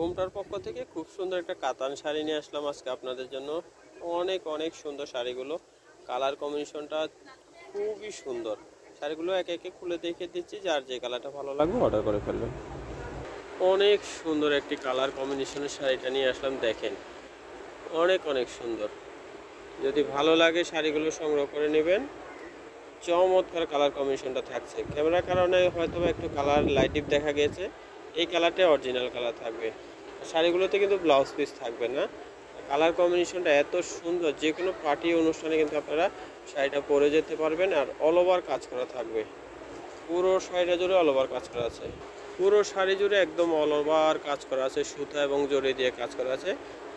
ঘুমটার পক্ষ থেকে খুব সুন্দর একটা কাতান শাড়ি নিয়ে আসলাম আজকে আপনাদের জন্য। অনেক অনেক সুন্দর শাড়িগুলো, কালার কম্বিনেশনটা খুবই সুন্দর। শাড়িগুলো একে একে খুলে দেখে দিচ্ছি, যার যে কালারটা ভালো লাগবে অর্ডার করে ফেলবেন। অনেক সুন্দর একটি কালার কম্বিনেশনের শাড়িটা নিয়ে আসলাম, দেখেন অনেক অনেক সুন্দর। যদি ভালো লাগে শাড়িগুলো সংগ্রহ করে নেবেন। চমৎকার কালার কম্বিনেশনটা থাকছে, ক্যামেরার কারণে হয়তো একটু কালার লাইট ডিপ দেখা গেছে, এই কালারটা অরিজিনাল কালার থাকবে। শাড়িগুলোতে কিন্তু ব্লাউজ পিস থাকবে না। কালার কম্বিনেশনটা এত সুন্দর, যে কোনো পার্টি অনুষ্ঠানে কিন্তু আপনারা শাড়িটা পরে যেতে পারবেন। আর অল ওভার কাজ করা থাকবে, পুরো শাড়িটা জুড়ে অল ওভার কাজ করা আছে। পুরো শাড়ি জুড়ে একদম অল ওভার কাজ করা আছে, সুতা এবং জড়ি দিয়ে কাজ করা আছে।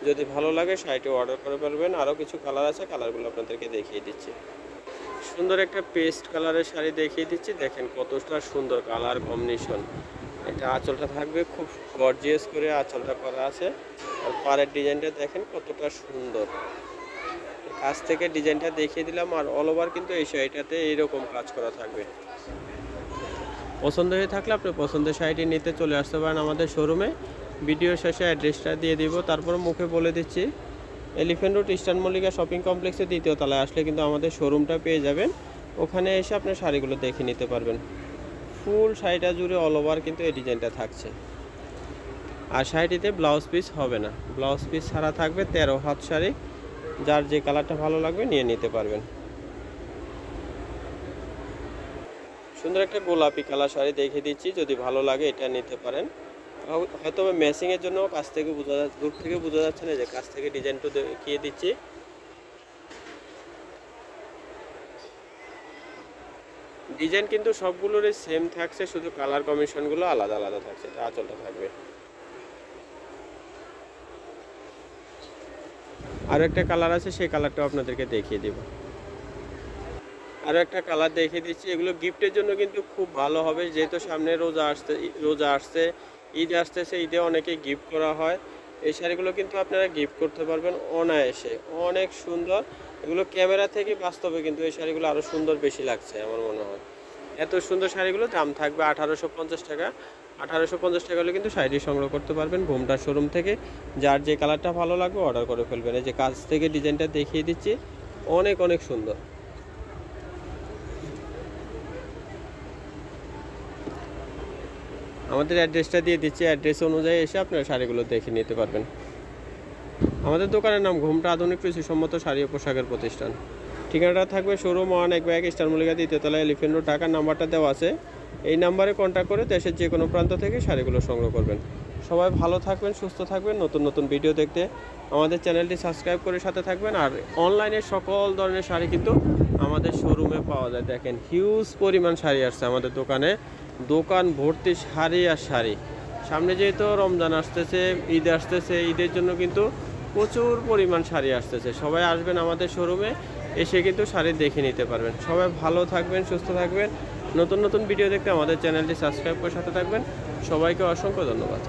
যদি ভালো লাগে শাড়িটি অর্ডার করে ফেলবেন। আরও কিছু কালার আছে, কালারগুলো আপনাদেরকে দেখিয়ে দিচ্ছি। সুন্দর একটা পেস্ট কালারের শাড়ি দেখিয়ে দিচ্ছি, দেখেন কতটা সুন্দর কালার কম্বিনেশন। এটা আঁচলটা থাকবে খুব গর্জিয়াস করে আঁচলটা করা আছে। আর পাড়ের ডিজাইনটা দেখেন কতটা সুন্দর, কাছ থেকে ডিজাইনটা দেখিয়ে দিলাম। আর অল ওভার কিন্তু এই শাড়িটাতে এইরকম কাজ করা থাকবে। পছন্দ হয়ে থাকলে আপনি পছন্দের শাড়িটি নিতে চলে আসতে পারেন আমাদের শোরুমে। ভিডিও শেষে অ্যাড্রেসটা দিয়ে দিব, তারপর মুখে বলে দিচ্ছি। Elephant road eastern Mallika shopping কমপ্লেক্সের দ্বিতীয় তলায় আসলে কিন্তু আমাদের শোরুমটা পেয়ে যাবেন। ওখানে এসে আপনার শাড়িগুলো দেখে নিতে পারবেন। ফুল শাড়িটা জুড়ে অল ওভার কিন্তু এই ডিজাইনটা থাকছে। আর শাড়িটিতে ব্লাউজ পিস হবে না, ব্লাউজ পিস ছাড়া থাকবে 13 হাত শাড়ি। যার যে কালারটা ভালো লাগবে নিয়ে নিতে পারবেন। সুন্দর একটা গোলাপি কালার শাড়ি দেখিয়ে দিচ্ছি, যদি ভালো লাগে এটা নিতে পারেন। হয়তো ম্যাচিংয়ের জন্য কাছ থেকে বোঝা যাচ্ছে, দূর থেকে বোঝা যাচ্ছে না, যে কাছ থেকে ডিজাইনটা দেখিয়ে দিচ্ছি। ডিজাইন কিন্তু সবগুলোরই সেম থাকছে, শুধু কালার কম্বিনেশনগুলো আলাদা আলাদা থাকছে। এটা আঁচলটা থাকবে। আরও একটা কালার আছে, সেই কালারটাও আপনাদেরকে দেখিয়ে দিব। আরও একটা কালার দেখিয়ে দিচ্ছি। এগুলো গিফটের জন্য কিন্তু খুব ভালো হবে, যেহেতু সামনে রোজা আসছে, ঈদ আসতেছে। ঈদে অনেকে গিফট করা হয়। এই শাড়িগুলো কিন্তু আপনারা গিফট করতে পারবেন অনায়াসে। অনেক সুন্দর এগুলো, ক্যামেরা থেকে বাস্তবে কিন্তু এই শাড়িগুলো আরও সুন্দর বেশি লাগছে আমার মনে হয়। এত সুন্দর শাড়িগুলো দাম থাকবে 1850 টাকা। 1850 টাকা হলে কিন্তু শাড়িটি সংগ্রহ করতে পারবেন ঘুমটার শোরুম থেকে। যার যে কালারটা ভালো লাগবে অর্ডার করে ফেলবেন। এই যে কাছ থেকে ডিজাইনটা দেখিয়ে দিচ্ছি, অনেক অনেক সুন্দর। আমাদের অ্যাড্রেসটা দিয়ে দিচ্ছি, অ্যাড্রেস অনুযায়ী এসে আপনারা শাড়িগুলো দেখে নিতে পারবেন। আমাদের দোকানের নাম ঘুমটা আধুনিক রুচিসম্মত শাড়ি ও পোশাকের প্রতিষ্ঠান। ঠিকানাটা থাকবে শোরুম 1 ইস্টার্ন মল্লিকা দ্বিতীয় তলায়, এলিফ্যান্ট রোড, ঢাকার নাম্বারটা দেওয়া আছে। এই নাম্বারে কন্ট্যাক্ট করে দেশের যে কোনো প্রান্ত থেকে শাড়িগুলো সংগ্রহ করবেন। সবাই ভালো থাকবেন, সুস্থ থাকবেন। নতুন নতুন ভিডিও দেখতে আমাদের চ্যানেলটি সাবস্ক্রাইব করে সাথে থাকবেন। আর অনলাইনে সকল ধরনের শাড়ি কিন্তু আমাদের শোরুমে পাওয়া যায়। দেখেন হিউজ পরিমাণ শাড়ি আসছে আমাদের দোকানে, দোকান ভর্তি শাড়ি আর শাড়ি। সামনে যেহেতু রমজান আসতেছে, ঈদ আসতেছে, ঈদের জন্য কিন্তু প্রচুর পরিমাণ শাড়ি আসতেছে। সবাই আসবেন আমাদের শোরুমে, এসে কিন্তু শাড়ি দেখে নিতে পারবেন। সবাই ভালো থাকবেন, সুস্থ থাকবেন। নতুন নতুন ভিডিও দেখতে আমাদের চ্যানেলটি সাবস্ক্রাইব করে সাথে থাকবেন। সবাইকে অসংখ্য ধন্যবাদ।